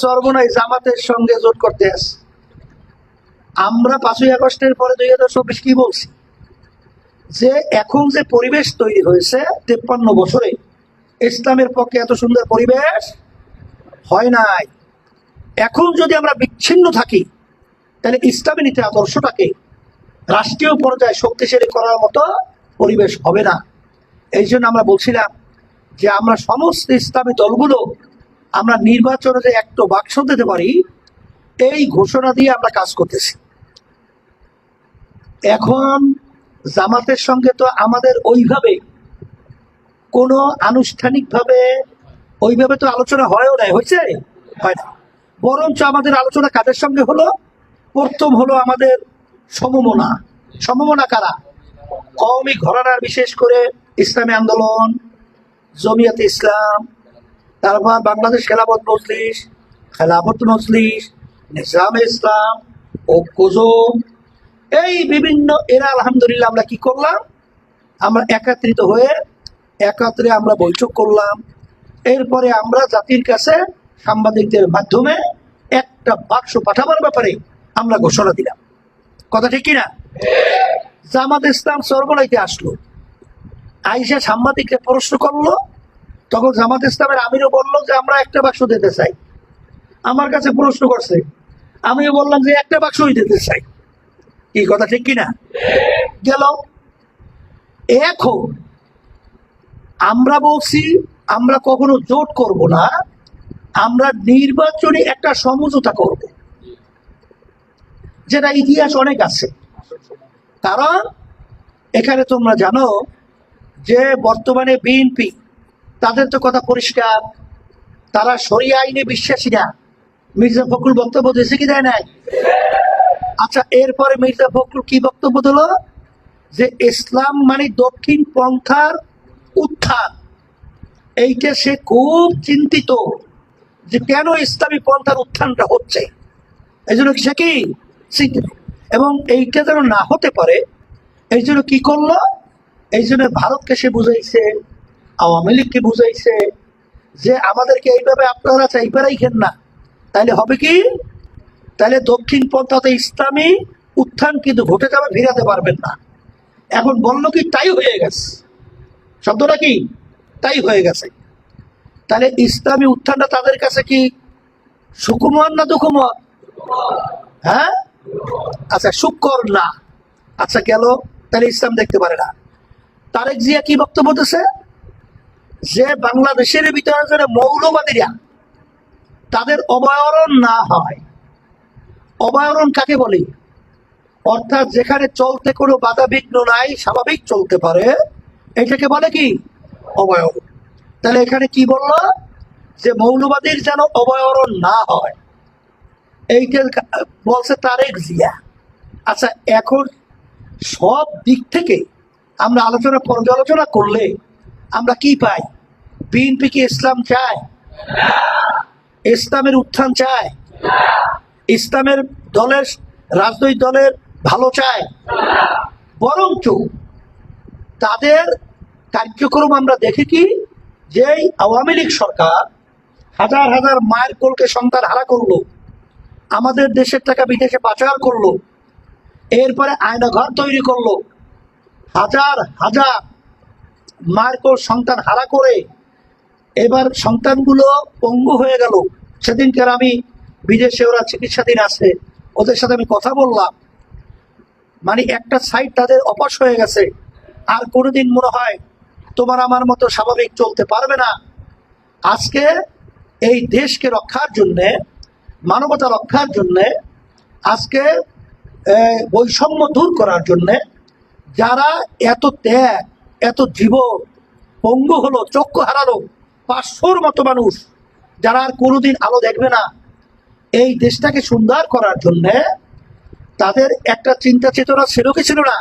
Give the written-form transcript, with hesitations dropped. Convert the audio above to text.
সর্বনাশ জামাতের সঙ্গে জোট করতে আসে। আমরা 5ই আগস্টের পরে 2024 কি বলছি, যে এখন যে পরিবেশ তৈরি হয়েছে 53 বছরে, ইসলামের পক্ষে এত সুন্দর পরিবেশ হয় নাই। এখন যদি আমরা বিচ্ছিন্ন থাকি, তাহলে ইসলামী নীতি আদর্শটাকে রাষ্ট্রীয় পর্যায়ে শক্তিশালী করার মতো পরিবেশ হবে না। এই জন্য আমরা বলছিলাম যে আমরা সমস্ত ইসলামী দলগুলো আমরা নির্বাচনে যে একটা বাক্স দিতে পারি, এই ঘোষণা দিয়ে আমরা কাজ করতেছি। এখন জামাতের সঙ্গে তো আমাদের ওইভাবে কোনো আনুষ্ঠানিকভাবে ওইভাবে তো আলোচনা হয়ও নাই, হয়েছে হয় না। বরঞ্চ আমাদের আলোচনা কাদের সঙ্গে হলো? প্রথম হলো আমাদের সমমনা। সমমনা কারা? কওমি ঘরানার, বিশেষ করে ইসলামী আন্দোলন, জমিয়তে ইসলাম, তারপর বাংলাদেশ খেলাফত মজলিস, নিজামে ইসলাম, ঐক্যজোট, এই বিভিন্ন এরা আলহামদুলিল্লাহ আমরা কি করলাম, আমরা একত্রিত হয়ে একত্রে আমরা বৈঠক করলাম। এরপরে আমরা জাতির কাছে সাংবাদিকদের মাধ্যমে একটা বাক্স পাঠাবার ব্যাপারে আমরা ঘোষণা দিলাম। কথা ঠিক কিনা? জামাত ইসলাম সর্বনাইতে আসলো, আইসা সাংবাদিককে প্রশ্ন করলো। তখন জামাত ইসলামের আমিরও বললো যে আমরা একটা বাক্স দিতে চাই। আমার কাছে প্রশ্ন করছে, আমিও বললাম যে একটা বাক্সই দিতে চাই। কি কথা ঠিক কিনা? গেল। এখন আমরা বলছি আমরা কখনো জোট করব না, আমরা নির্বাচনী একটা সমঝোতা করব, যেটা ইতিহাস অনেক আছে। কারণ এখানে তোমরা জানো যে বর্তমানে বিএনপি, তাদের তো কথা পরিষ্কার, তারা শরিয়া আইনে বিশ্বাসী না। মির্জা ফখরুল বক্তব্য দিয়েছে কি দেয় নাই? আচ্ছা, এরপরে মির্জা ফখরুল কি বক্তব্য দিল? যে ইসলাম মানে দক্ষিণ পন্থার উত্থান। এইটা সে খুব চিন্তিত যে কেন ইসলামী পন্থার উত্থানটা হচ্ছে। এই জন্য সে কি চিন্তিত, এবং এইটা যেন না হতে পারে এই জন্য কি করলো, এই জন্য ভারতকে সে বুঝাইছে, আওয়ামী লীগকে বুঝাইছে যে আমাদেরকে এইভাবে আপনারা চাইবে রাখেন না, তাইলে হবে কি, তাহলে দক্ষিণ পন্থাতে ইসলামী উত্থান কিন্তু ঘটে যাবে, ফিরাতে পারবেন না। এখন বললো কি তাই হয়ে গেছে, শব্দটা কি তাই হয়ে গেছে। তাহলে ইসলামী উত্থানটা তাদের কাছে কি সুকুমার না দুঃখময়? হ্যাঁ, আচ্ছা সুকর না। আচ্ছা গেল, তাহলে ইসলাম দেখতে পারে না। তারেক জিয়া কি বক্তব্য দিয়েছে? যে বাংলাদেশের ভিতরে যারা মৌলবাদীরা তাদের অবয়রণ না হয়। অবয়রণ কাকে বলে? অর্থাৎ যেখানে চলতে কোনো বাধা বিঘ্ন নাই, স্বাভাবিক চলতে পারে, এটাকে বলে কি অবয়রণ। তাহলে এখানে কি বললো? যে মৌলবাদীর যেন অবয়রণ না হয়, এইটা বলছে তারেক জিয়া। আচ্ছা, এখন সব দিক থেকে আমরা পর্যালোচনা করলে আমরা কি পাই? বিএনপি কি ইসলাম চায়? ইসলামের উত্থান চায়? ইসলামের দলের, রাজনৈতিক দলের ভালো চায়? বরঞ্চ তাদের কার্যক্রম আমরা দেখি কি, যে আওয়ামী লীগ সরকার হাজার হাজার মায়ের কোলকে সন্তান হারা করলো, আমাদের দেশের টাকা বিদেশে পাচার করলো, এরপরে আয়নাঘর তৈরি করলো, হাজার হাজার মায়ের কোল সন্তান হারা করে এবার সন্তানগুলো পঙ্গু হয়ে গেল। সেদিনকার আমি বিদেশে, ওরা চিকিৎসাধীন আছে, ওদের সাথে আমি কথা বললাম, মানে একটা সাইড তাদের অপাস হয়ে গেছে, আর কোনোদিন মনে হয় তোমার আমার মতো স্বাভাবিক চলতে পারবে না। আজকে এই দেশকে রক্ষার জন্যে, মানবতা রক্ষার জন্যে, আজকে বৈষম্য দূর করার জন্যে যারা এত ত্যাগ, এত জীবন পঙ্গু হলো, চক্ষু হারালো, 500-র মতো মানুষ যারা আর কোনোদিন আলো দেখবে না, এই দেশটাকে সুন্দর করার জন্যে তাদের একটা চিন্তা চেতনা ছিল কি ছিল না?